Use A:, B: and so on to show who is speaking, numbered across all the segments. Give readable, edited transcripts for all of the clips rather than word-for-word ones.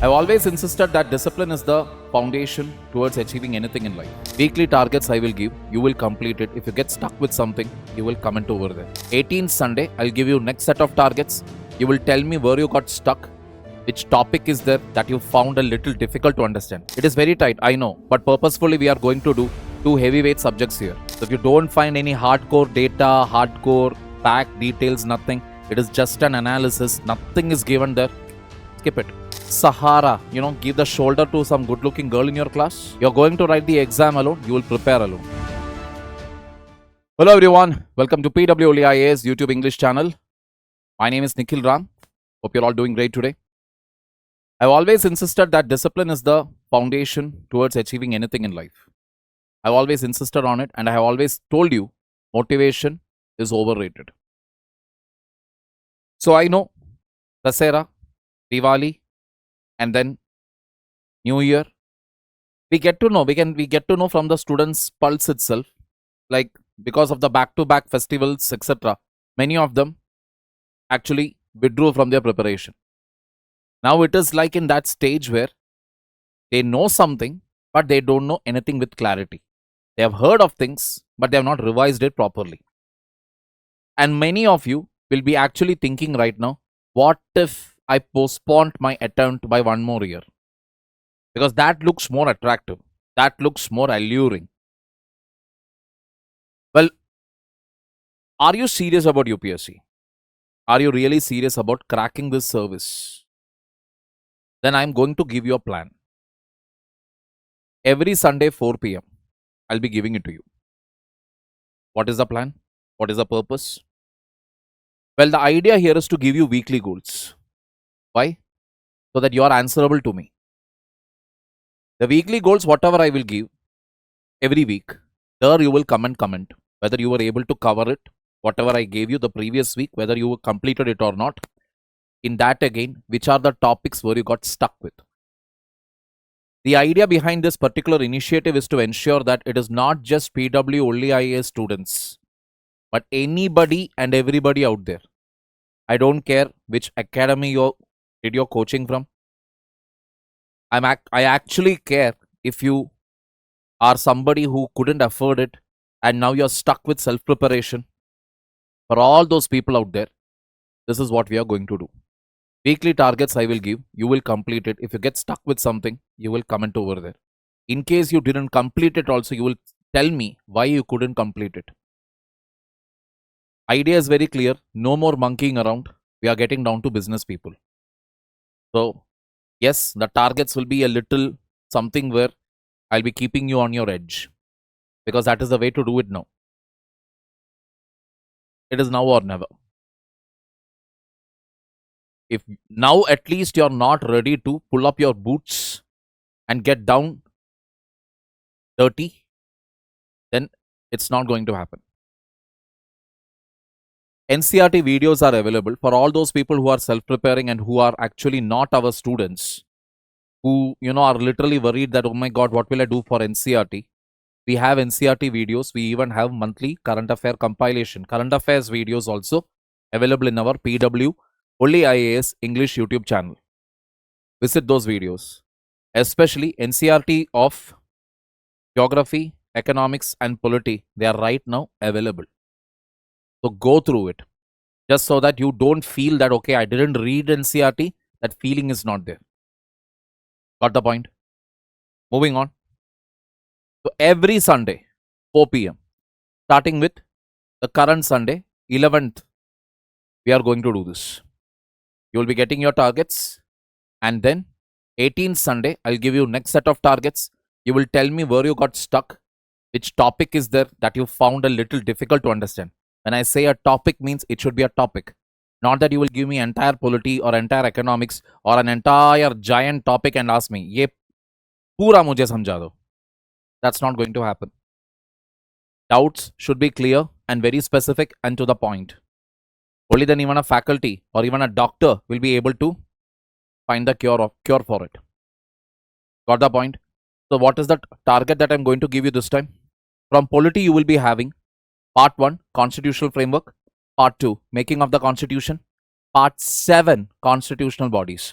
A: I've always insisted that discipline is the foundation towards achieving anything in life. Weekly targets I will give, you will complete it. If you get stuck with something, you will comment over there. 18th Sunday, I'll give you next set of targets. You will tell me where you got stuck, which topic is there that you found a little difficult to understand. It is very tight, I know, but purposefully we are going to do two heavyweight subjects here. So if you don't find any hardcore data, hardcore fact details, nothing, it is just an analysis, nothing is given there, skip it. Sahara, give the shoulder to some good looking girl in your class. You're going to write the exam alone, you will prepare alone. Hello everyone, welcome to PWOliIAS YouTube English channel. My name is Nikhil Ram. Hope you're all doing great today. I've always insisted that discipline is the foundation towards achieving anything in life. I've always insisted on it, and I have always told you motivation is overrated. So I know Dasera, Diwali, and then New Year. We get to know from the students' pulse itself, like because of the back-to-back festivals, etc. Many of them actually withdrew from their preparation. Now it is like in that stage where they know something, but they don't know anything with clarity. They have heard of things, but they have not revised it properly. And many of you will be actually thinking right now, what if I postponed my attempt by one more year? Because that looks more attractive. That looks more alluring. Well, are you serious about UPSC? Are you really serious about cracking this service? Then I'm going to give you a plan. Every Sunday 4 p.m. I'll be giving it to you. What is the plan? What is the purpose? Well, the idea here is to give you weekly goals. Why? So that you are answerable to me. The weekly goals, whatever I will give every week, there you will comment whether you were able to cover it, whatever I gave you the previous week, whether you completed it or not. In that again, which are the topics where you got stuck with. The idea behind this particular initiative is to ensure that it is not just PWOliIAS students, but anybody and everybody out there. I don't care which academy you did your coaching from. I actually care if you are somebody who couldn't afford it and now you're stuck with self-preparation. For all those people out there, this is what we are going to do. Weekly targets I will give, you will complete it. If you get stuck with something, you will comment over there. In case you didn't complete it also, you will tell me why you couldn't complete it. Idea is very clear. No more monkeying around. We are getting down to business people. So, yes, the targets will be a little something where I'll be keeping you on your edge. Because that is the way to do it now. It is now or never. If now at least you're not ready to pull up your boots and get down dirty, then it's not going to happen. NCERT videos are available for all those people who are self-preparing and who are actually not our students, who are literally worried that, oh my god, what will I do for NCERT? We have NCERT videos. We even have monthly current affair compilation, current affairs videos also available in our PWOliIAS English YouTube channel. Visit those videos, especially NCERT of geography, economics and polity. They are right now available. So go through it, just so that you don't feel that, okay, I didn't read NCERT, that feeling is not there. Got the point? Moving on. So every Sunday, 4 p.m., starting with the current Sunday, 11th, we are going to do this. You will be getting your targets, and then 18th Sunday, I'll give you next set of targets. You will tell me where you got stuck, which topic is there that you found a little difficult to understand. When I say a topic means it should be a topic. Not that you will give me entire polity or entire economics or an entire giant topic and ask me, ye pura mujhe samjha do. That's not going to happen. Doubts should be clear and very specific and to the point. Only then even a faculty or even a doctor will be able to find the cure for it. Got the point? So what is the target that I'm going to give you this time? From polity you will be having Part 1, Constitutional Framework. Part 2, Making of the Constitution. Part 7, Constitutional Bodies.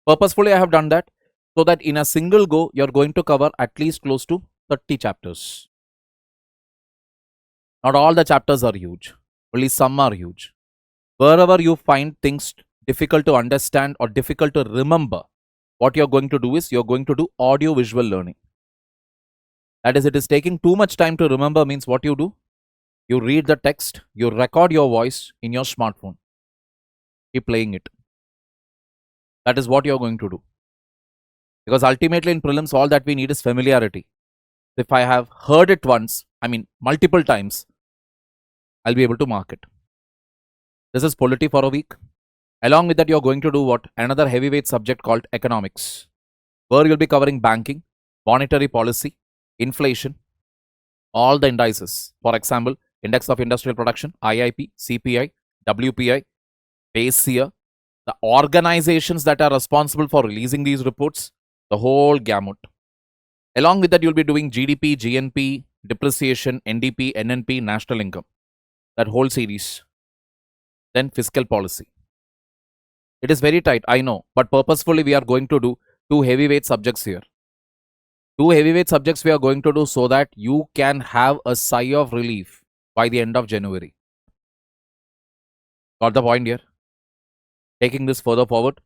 A: Purposefully, I have done that so that in a single go, you're going to cover at least close to 30 chapters. Not all the chapters are huge, only some are huge. Wherever you find things difficult to understand or difficult to remember, what you're going to do is you're going to do audio visual learning. That is, it is taking too much time to remember means what you do? You read the text, you record your voice in your smartphone. Keep playing it. That is what you're going to do. Because ultimately in prelims, all that we need is familiarity. If I have heard it once, multiple times, I'll be able to mark it. This is polity for a week. Along with that, you're going to do what? Another heavyweight subject called economics, where you'll be covering banking, monetary policy, inflation, all the indices. For example, Index of Industrial Production, IIP, CPI, WPI, base year, the organizations that are responsible for releasing these reports, the whole gamut. Along with that, you'll be doing GDP, GNP, depreciation, NDP, NNP, national income, that whole series. Then fiscal policy. It is very tight, I know, but purposefully we are going to do 2 heavyweight subjects here. 2 heavyweight subjects we are going to do so that you can have a sigh of relief by the end of January. Got the point here? Taking this further forward.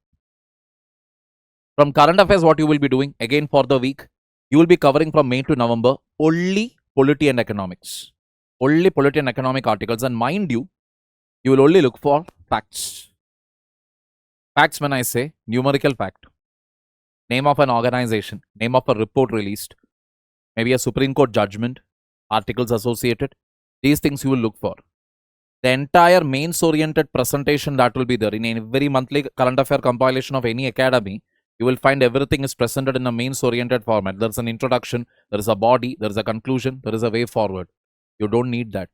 A: From current affairs, what you will be doing, again for the week, you will be covering from May to November only polity and economics. Only polity and economic articles. And mind you, you will only look for facts. Facts when I say numerical fact. Name of an organization, name of a report released, maybe a Supreme Court judgment, articles associated. These things you will look for. The entire mains-oriented presentation that will be there in every monthly current affair compilation of any academy, you will find everything is presented in a mains-oriented format. There is an introduction, there is a body, there is a conclusion, there is a way forward. You don't need that.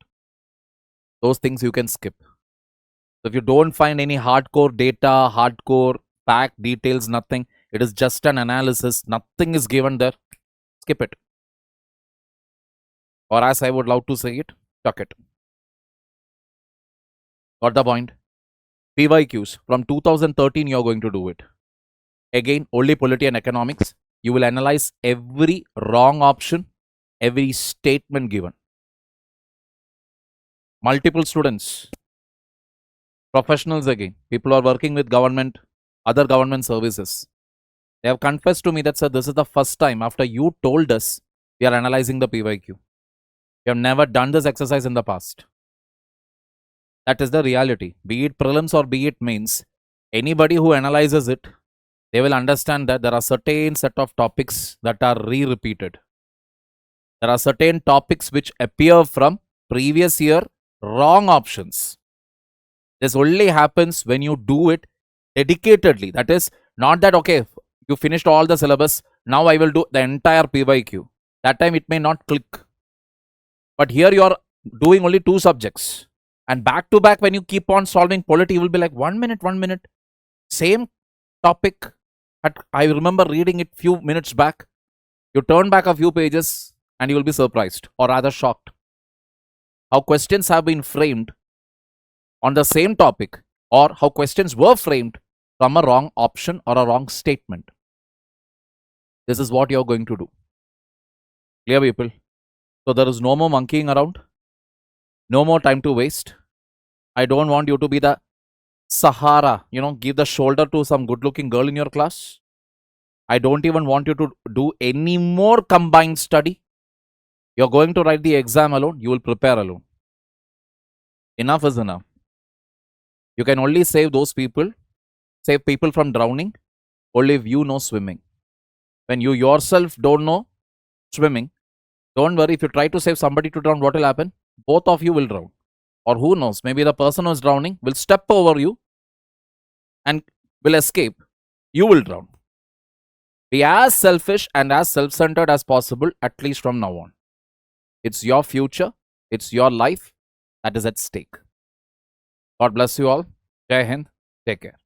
A: Those things you can skip. So if you don't find any hardcore data, hardcore fact, details, nothing, it is just an analysis, nothing is given there, skip it. Or as I would love to say it, chuck it. Got the point? PYQs, from 2013 you are going to do it. Again, only polity and economics. You will analyze every wrong option, every statement given. Multiple students, professionals again, people who are working with government, other government services. They have confessed to me that, sir, this is the first time after you told us we are analyzing the PYQ. We have never done this exercise in the past. That is the reality. Be it prelims or be it mains, anybody who analyzes it, they will understand that there are certain set of topics that are repeated. There are certain topics which appear from previous year wrong options. This only happens when you do it dedicatedly. That is not that, okay, you finished all the syllabus, now I will do the entire PYQ. That time it may not click. But here you are doing only 2 subjects. And back to back, when you keep on solving polity, you will be like, 1 minute. Same topic. I remember reading it few minutes back. You turn back a few pages and you will be surprised or rather shocked. How questions have been framed on the same topic, or how questions were framed from a wrong option or a wrong statement. This is what you're going to do. Clear, people? So there is no more monkeying around. No more time to waste. I don't want you to be the Sahara, give the shoulder to some good-looking girl in your class. I don't even want you to do any more combined study. You're going to write the exam alone. You will prepare alone. Enough is enough. You can only save those people, save people from drowning, only if you know swimming. When you yourself don't know swimming, don't worry. If you try to save somebody to drown, what will happen? Both of you will drown. Or who knows, maybe the person who is drowning will step over you and will escape. You will drown. Be as selfish and as self-centered as possible, at least from now on. It's your future. It's your life that is at stake. God bless you all. Jai Hind. Take care.